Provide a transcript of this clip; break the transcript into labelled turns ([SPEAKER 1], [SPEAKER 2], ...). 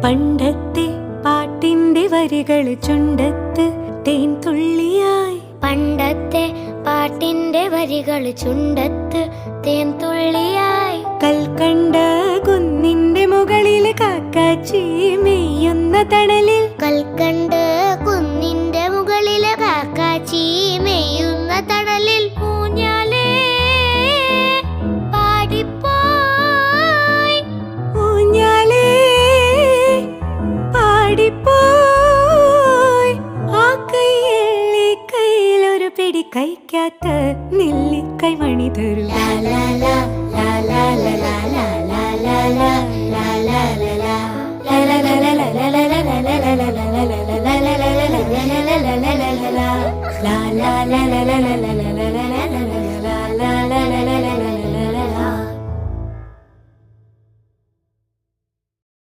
[SPEAKER 1] പണ്ടത്തെ പാട്ടിന്റെ വരികൾ ചുണ്ടത്ത് തേൻ തുള്ളിയായി.
[SPEAKER 2] പണ്ടത്തെ പാട്ടിന്റെ വരികൾ ചുണ്ടത്ത് തേൻ തുള്ളിയായി.
[SPEAKER 1] കൽക്കണ്ട കുന്നിന്റെ മുകളിൽ കാക്കാച്ചി മെയ്യുന്ന തണലിൽ.
[SPEAKER 2] കൽക്കണ്ട് കുന്നിന്റെ മുകളിൽ കാക്കാച്ചി മെയ്യുന്ന തണലിൽ. ഊഞ്ഞാലേ പാടിപ്പോയി,
[SPEAKER 1] ഊഞ്ഞാലേ പാടിപ്പോയി. ആ കൈയിലെ കയ്യിലൊരു പിടി കൈക്കാത്ത നെല്ലിക്കൈ മണി തരൂ.